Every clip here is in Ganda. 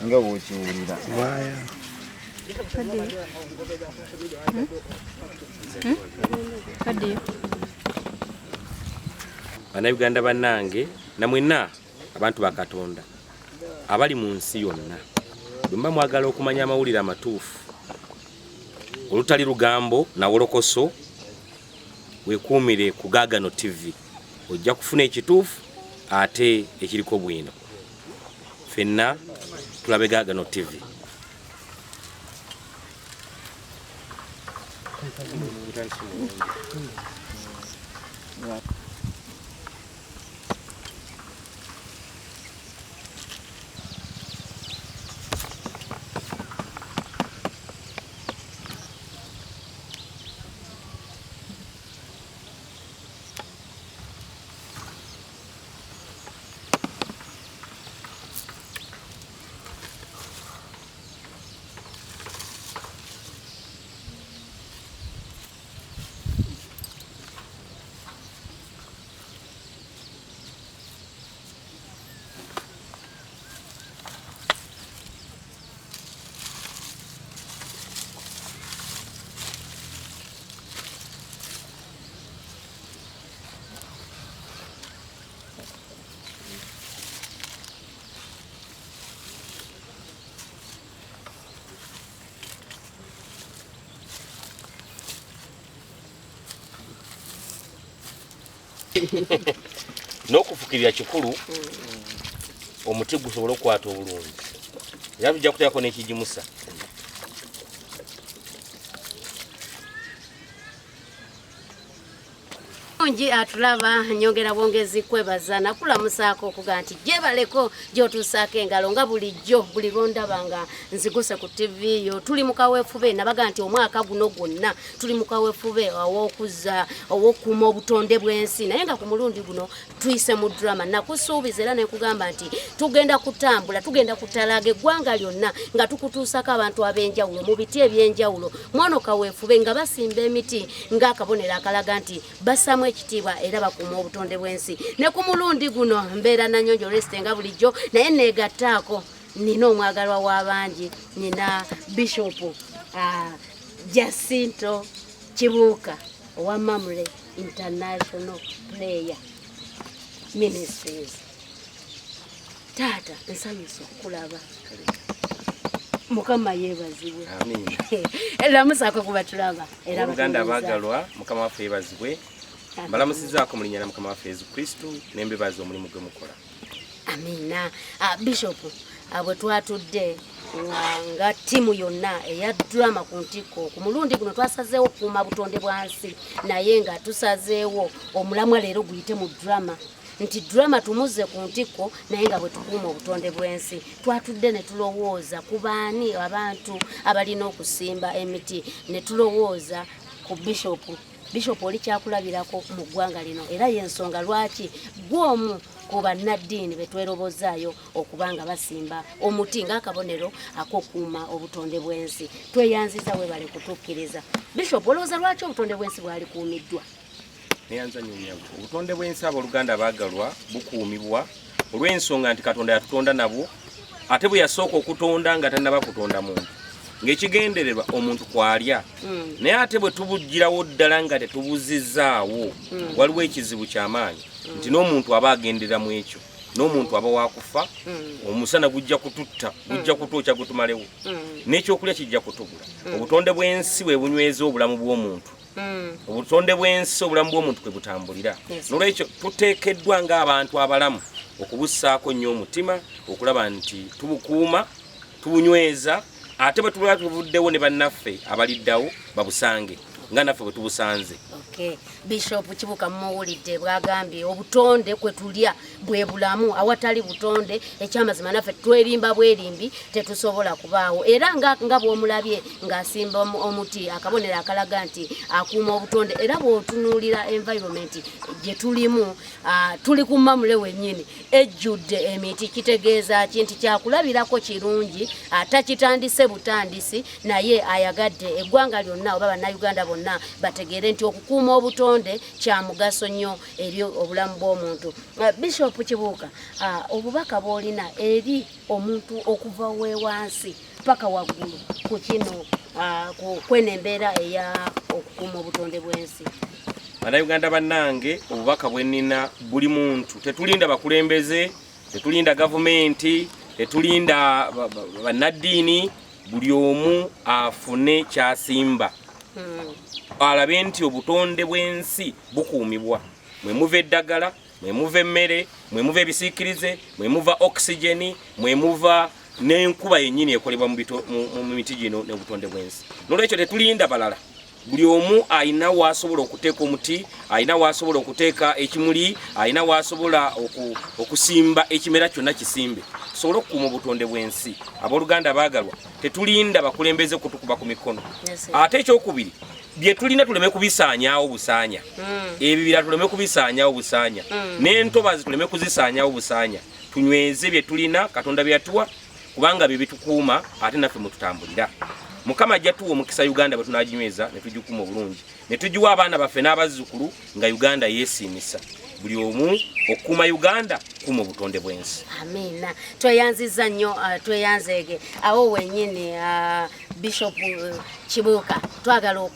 nga bw'okiwulira. Bannayuganda bannange namwenna abantu ba Katonda abali mu nsi yonna bwe mba mwagala okumanya amawulire amatuufu olutali lugambo na wolokoso weekuumire ku Gaggano TV ojja kufuna ekituufu ate ekiriko bwino. Ffenna tulabe Gaggano TV. N'okufukirira kikulu omuti gusobola okukwata obulungi era tujja kuteekako n'ekigimusa. Nji atulaba nyongera bwongezi kwebaza nakulamusaako okuga nti gyebaleko gyotuusaako engalo nga bulijjo buli lwondabanga nziguse ku TV yo tuli mu kaweefube nabaga nti omwaka guno gwonna tuli mu kaweefube ow'okuuma obutonde bw'ensi naye nga ku mulundi guno tuyise mu drama nakusuubiza era nekugamba nti tugenda kutambula tugenda kutalaaga eggwanga lyonna nga tukutuusako abantu ab'enjawulo mu biti eby'enjawulo mwono kaweefube nga basimba emiti ng'akabonero akalaga nti basamu ekitiibwa era bakuuma obutonde bw'ensi. Ne ku mulundi guno mbeera na Nnyonjo Resite nga bulijjo naye neegattaako nina omwagalwa w'abangi nina Bishop Jacinto Kibuuka owa Amawulire International Prayer Ministries. Taata nsanyusa okulaba. Mukama yeebazibwe. Amiina. Lamusaako kuba tulaba era Abaganda abaagalwa Mukama waffe yeebazibwe. Mbalamusizaako mu linnya lya Mukama waffe Yesu Kristo n'embebazi omulimu gwe mukola. Amiina. Bishop bwe twatudde nga ttiimu yonna eya drama ku ntikko ku mulundi guno twasazeewo okukuuma butonde bwansi naye nga tusazeewo omulamwa leero guyite mu drama nti drama tumuze ku ntikko naye nga bwe tukuuma obutonde bw'ensi twatudde ne tulowooza ku baani abantu abalina okusimba emiti ne tulowooza ku Bishop oli kyakulabirako mu ggwanga lino era y'ensonga lwaki gw'omu ku bannaddiini be twerobozaayo okubanga basimba omuti ng'akabonero ak'okuuma obutonde bw'ensi. Tweyanziza webale kutukkiriza. Bishop olowooza lwaki obutonde bw'ensi bwali kuumiddwa? Neyanza nnyo obutonde bw'ensi Abooluganda baagalwa bukuumibwa olw'ensonga nti Katonda yatutonda nabwo ate bwe yasooka okutonda nga tannaba kutonda muntu ng'ekigendererwa omuntu kwalya naye ate bwe tubugirawo ddala nga tetubuzizaawo waliwo ekizibu ky'amaanyi nti n'omuntu aba agenderera mu ekyo n'omuntu aba wakufa omusana gujja kututta gujja kutuukya gutumalewo n'ekyokulya kijja kutubula. Obutonde bw'ensi bwe bunyweza obulamu bw'omuntu. Obutonde bw'ensi obulamu bw'omuntu kwe butambulira. N'olwekyo tuteekeddwa ng'abantu abalamu okubussaako nnyo omutima okulaba nti tubukuuma tubunyweza ate bwe tuba tuvuddewo ne bannaffe abaliddawo babusange nga naffe bwe tubusanze. Bishop Kibuuka muwulidde bwagambye obutonde kwe tulya bwe bulamu awatali butonde ekyamazima naffe twerimba bwerimbi tetusobola kubaawo era nga bw'omulabye ng'asimba omuti akabonero akalaga nti akuuma obutonde era bw'otunuulira environment gye tulimu tuli ku Amawulire wennyini ejjudde emiti kitegeeza kinti kyakulabirako kirungi atakitandise butandisi naye ayagadde eggwanga lyonna oba bannayuganda bonna bonna bategere nti okukuuma obutonde kya mugaso nnyo eri obulamu bw'omuntu. Bishop Kibuuka, obubaka bw'olina eri omuntu okuva wewansi paka waggulu ku kino kweno embeera eya okukuuma obutonde bw'ensi? Bannayuganda bannange, obubaka bwe nnina buli muntu. Tetulinda bakulembeze, tetulinda gavumenti, tetulinda bannaddiini, buli omu afune kyasimba. Alabe nti obutonde bw'ensi bukuumibwa. Mwe muva eddagala, mwe muva emmere, mwe muva ebisiikirize, mwe muva oxygeni, mwe muva n'enkuba yennyini ekolebwa mu miti gino n'obutonde bw'ensi. N'olwekyo tetulinda balala. Buli omu ayina waasobola okuteeka omuti, ayina waasobola okuteeka ekimuli, ayina waasobola okusimba ekimera kyonna kisimbe. Tusobole okukuuma obutonde bw'ensi. Abooluganda baagalwa, tetulinda bakulembeze kutukuba ku mikono. Ate ekyokubiri, bye tulina tuleme kubisaanyaawo busaanya. Ebibira tuleme kubisaanyaawo busaanya. N'entobazi tuleme kuzisaanyaawo busaanya. Tunyweze bye tulina, Katonda bye yatuwa, kubanga bye bitukuuma ate naffe mwe tutambulira. Mukama ajja tuwa omukisa Uganda bwe tunaaginyweza ne tugikuuma obulungi. Ne tugiwa abaana baffe n'abazzukulu nga Uganda yeesiimisa. Buli omu okukuuma Uganda, kuuma obutonde bw'ensi. Amiina. Tweyanziza nnyo, tweyanzeege. Awo wennyini Bishop Kibuuka, twagala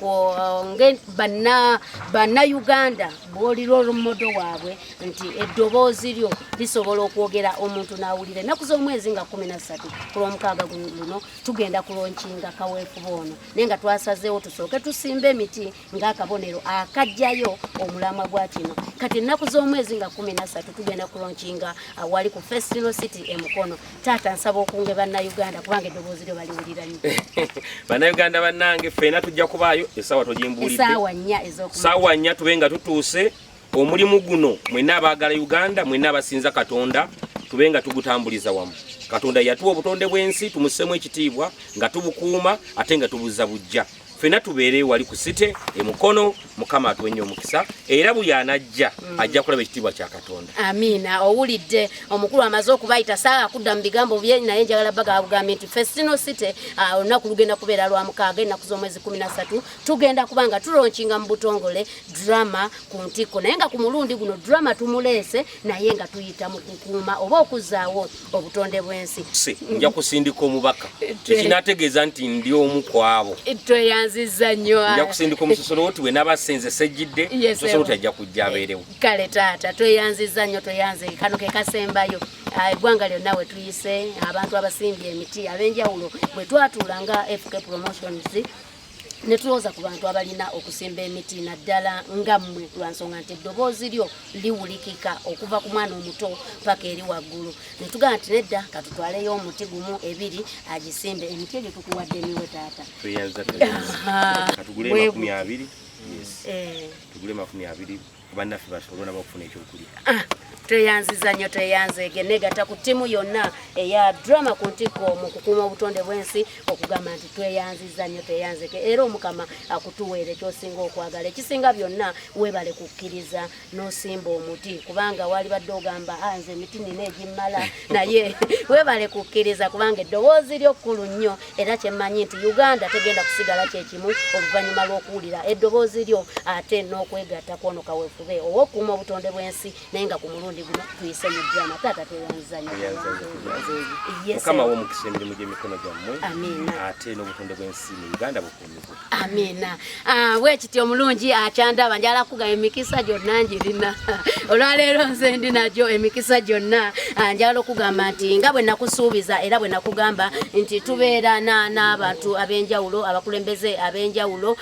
banna Uganda bw'olira olumodo waabwe nti eddoboozi lyo lisobola okwogera omuntu n'awulira. Ennaku z'omwezi nga 13 ku Lwomukaaga guno tugenda kulonkinga kaweefube ono, naye nga twasazeewo tusooke tusimbe emiti ng'akabonero akajjayo omulamwa gwa kino. Kati ennaku z'omwezi nga 13 tugenda kulonkinga wali ku Festival City e Mukono. Taata nsaba okunge bannayuganda kubanga eddoboozi lyo baliwulira nnyo. Bannayuganda bannange, ffena tujja kubaayo essaawa togimbuulidde. Essaawa 4 tube nga tutuuse. Omulimu guno mwenna abaagala Uganda, mwenna abasinza Katonda, tube nga tugutambuliza wamu. Katonda yatuwa obutonde bw'ensi, tumussemu ekitiibwa nga tubukuuma ate nga tubuzza bujja. Ffena tubeere wali ku City e Mukono. Mukama atuwenye omukisa era buli anajja ajja kulaba ekitiibwa kya Katonda. Amiina. Owulidde omukulu amaze okubayita saa kudda mu bigambo bye, naye njagala bagambye nti Festival City olunaku lugenda kubeera lwa mukaaga ennaku z'omwezi 13 tugenda kubanga tulonkinga mu butongole drama ku ntiko, naye nga ku mulundi guno drama tumuleese naye nga tuyita mu kukuuma oba okuzzaawo obutonde bw'ensi. Nja kusindika omubaka ekinategeeza nti ndi omu ku abo. Tweyanziza nnyo. Nja kusindika omusosoloti we n'abasenze sejjidde, omusosoloti ajja kujja abeerewo. Kale taata, tweyanziza nnyo, tweyanze. Kano ke kasembayo. Eggwanga lyonna we tuyise, abantu abasimbye emiti ab'enjawulo bwe twatuula nga FK Promotions ne tulowooza ku bantu abalina okusimba emiti naddala nga mmwe, lwa nsonga nti eddoboozi lyo liwulikika okuva ku mwana omuto paka eri waggulu. Ne tugamba nti nedda katutwaleyo omuti gumu ebiri agisimbe. Emiti egyo tukuwadde niwe taata. Tweyanza katugule 20. Tugule 20 bannaffe basobole nabo okufuna ekyokulya. Tweyanziza nnyo, tweyanzeege. Neyegata ku ttiimu yonna eya drama ku ntiko mu kukuuma obutonde bw'ensi okugamba nti tweyanziza nnyo, tweyanzeege. Era Omukama akutuweere ky'osinga okwagala. Ekisinga byonna weebale kukkiriza n'osimba omuti, kubanga wali badde ogamba nze emiti nina egimmala, naye weebale kukkiriza kubanga eddoboozi lyo kkulu nnyo era kyemmanyi nti Uganda tegenda kusigala kyekimu oluvannyuma lw'okuwulira eddoboozi lyo ate n'okwegatta kwono kaweefube ow'okukuuma obutonde bw'ensi naye nga ku mulundi guno tuyise mu drama. Taata tweyanziza nnyo. Mukama w'omukisa emirimu gy'emikono gyammwe. Amiina. Ate n'obutonde bw'ensi mu Uganda bukuumibwe. Amiina. Bwekityo omulungi akyandaba njala kugamba emikisa gyonna njirina. Olwaleero nze ndi nagyo emikisa gyonna njala okugamba nti nga bwe nakusuubiza era bwe nakugamba nti tubeera n'abantu ab'enjawulo, abakulembeze ab'enjawulo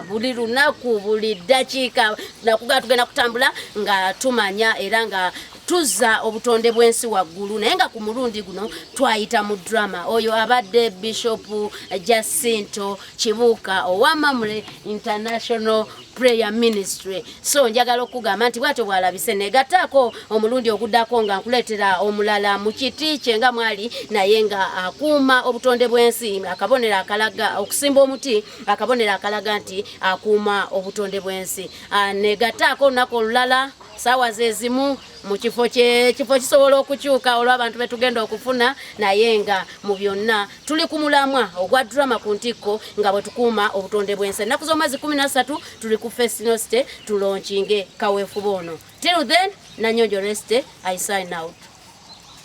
buli lunaku, buli ddakiika nakugamba tugenda kutambula nga tumanya era nga tuzza obutonde bw'ensi waggulu, naye nga ku mulundi guno twayita mu drama. Oyo abadde Bishop Jacinto Kibuuka owa Amawulire International prayer ministry. So njagala okugamba nti bwatyo bwalabise Neyegataako omulundi oguddako nga nkuleetera omulala mu kiti kye nga mwali naye nga akuuma obutonde bw'ensi, akabonero akalaga okusimba omuti, akabonero akalaga nti akuuma obutonde bw'ensi. Neyegataako olunaku olulala sawa zezimu mu kifo kisobola okukyuka olw'abantu betugenda okufuna naye nga mu byonna tuli ku mulamwa ogwa drama ku ntikko nga bwe tukuuma obutonde bw'ensi. Ennaku z'omwezi 13 tuli ku Festinose tulonkinge kaweefube ono. Till then, Nanyonjo Reste, I sign out.